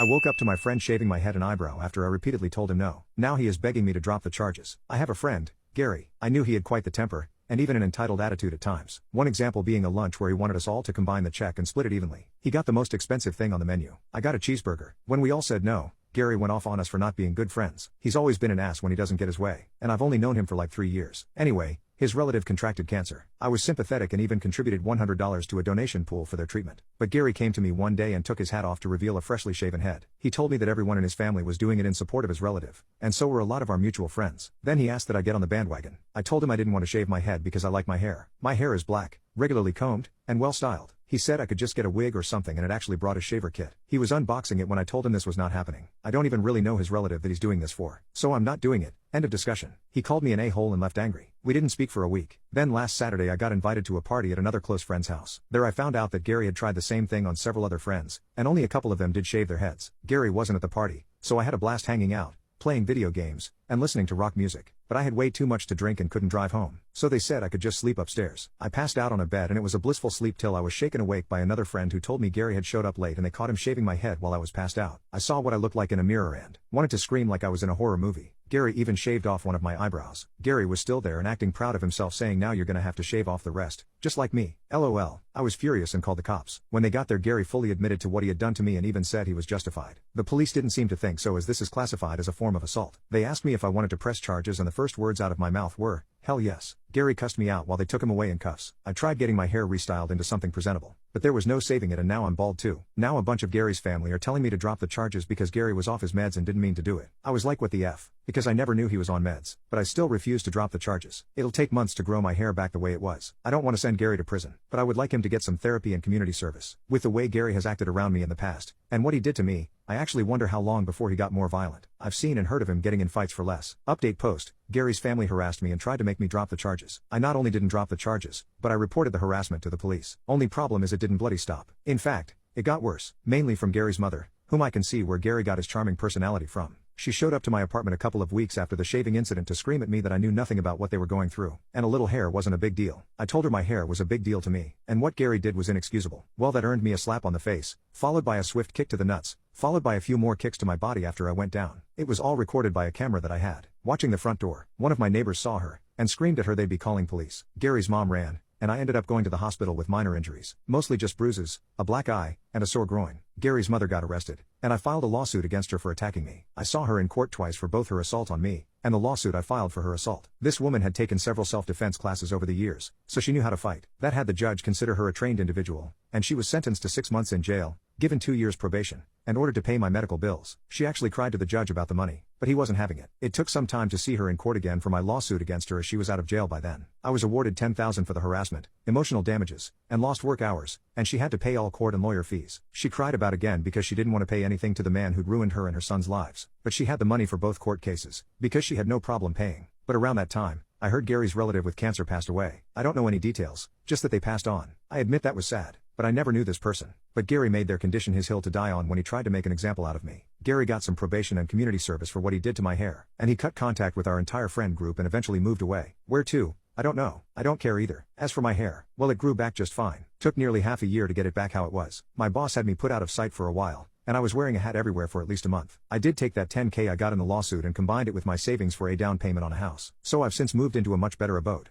I woke up to my friend shaving my head and eyebrow after I repeatedly told him no. Now he is begging me to drop the charges. I have a friend, Gary. I knew he had quite the temper, and even an entitled attitude at times. One example being a lunch where he wanted us all to combine the check and split it evenly. He got the most expensive thing on the menu. I got a cheeseburger. When we all said no, Gary went off on us for not being good friends. He's always been an ass when he doesn't get his way, and I've only known him for like 3 years. Anyway, his relative contracted cancer. I was sympathetic and even contributed $100 to a donation pool for their treatment. But Gary came to me one day and took his hat off to reveal a freshly shaven head. He told me that everyone in his family was doing it in support of his relative, and so were a lot of our mutual friends. Then he asked that I get on the bandwagon. I told him I didn't want to shave my head because I like my hair. My hair is black, regularly combed, and well styled. He said I could just get a wig or something and had actually brought a shaver kit. He was unboxing it when I told him this was not happening. I don't even really know his relative that he's doing this for, so I'm not doing it. End of discussion. He called me an a-hole and left angry. We didn't speak for a week. Then last Saturday I got invited to a party at another close friend's house. There I found out that Gary had tried the same thing on several other friends, and only a couple of them did shave their heads. Gary wasn't at the party, so I had a blast hanging out, playing video games, and listening to rock music. But I had way too much to drink and couldn't drive home, so they said I could just sleep upstairs. I passed out on a bed and it was a blissful sleep till I was shaken awake by another friend who told me Gary had showed up late and they caught him shaving my head while I was passed out. I saw what I looked like in a mirror and wanted to scream like I was in a horror movie. Gary even shaved off one of my eyebrows. Gary was still there and acting proud of himself, saying now you're gonna have to shave off the rest, just like me. LOL. I was furious and called the cops. When they got there, Gary fully admitted to what he had done to me and even said he was justified. The police didn't seem to think so, as this is classified as a form of assault. They asked me if I wanted to press charges and the first words out of my mouth were, hell yes. Gary cussed me out while they took him away in cuffs. I tried getting my hair restyled into something presentable, but there was no saving it, and now I'm bald too. Now a bunch of Gary's family are telling me to drop the charges because Gary was off his meds and didn't mean to do it. I was like, what the F? Because I never knew he was on meds, but I still refuse to drop the charges. It'll take months to grow my hair back the way it was. I don't want to send Gary to prison, but I would like him to get some therapy and community service. With the way Gary has acted around me in the past, and what he did to me, I actually wonder how long before he got more violent. I've seen and heard of him getting in fights for less. Update post: Gary's family harassed me and tried to make me drop the charges. I not only didn't drop the charges, but I reported the harassment to the police. Only problem is it didn't bloody stop. In fact, it got worse, mainly from Gary's mother, whom I can see where Gary got his charming personality from. She showed up to my apartment a couple of weeks after the shaving incident to scream at me that I knew nothing about what they were going through, and a little hair wasn't a big deal. I told her my hair was a big deal to me, and what Gary did was inexcusable. Well, that earned me a slap on the face, followed by a swift kick to the nuts, followed by a few more kicks to my body after I went down. It was all recorded by a camera that I had. Watching the front door, one of my neighbors saw her, and screamed at her they'd be calling police. Gary's mom ran, and I ended up going to the hospital with minor injuries, mostly just bruises, a black eye, and a sore groin. Gary's mother got arrested, and I filed a lawsuit against her for attacking me. I saw her in court twice for both her assault on me, and the lawsuit I filed for her assault. This woman had taken several self-defense classes over the years, so she knew how to fight. That had the judge consider her a trained individual, and she was sentenced to 6 months in jail, given 2 years probation, and ordered to pay my medical bills. She actually cried to the judge about the money, but he wasn't having it. It took some time to see her in court again for my lawsuit against her, as she was out of jail by then. I was awarded $10,000 for the harassment, emotional damages, and lost work hours, and she had to pay all court and lawyer fees. She cried about again because she didn't want to pay anything to the man who'd ruined her and her son's lives, but she had the money for both court cases, because she had no problem paying. But around that time, I heard Gary's relative with cancer passed away. I don't know any details, just that they passed on. I admit that was sad, but I never knew this person. But Gary made their condition his hill to die on when he tried to make an example out of me. Gary got some probation and community service for what he did to my hair, and he cut contact with our entire friend group and eventually moved away. Where to? I don't know. I don't care either. As for my hair, well, it grew back just fine. Took nearly half a year to get it back how it was. My boss had me put out of sight for a while, and I was wearing a hat everywhere for at least a month. I did take that $10K I got in the lawsuit and combined it with my savings for a down payment on a house. So I've since moved into a much better abode.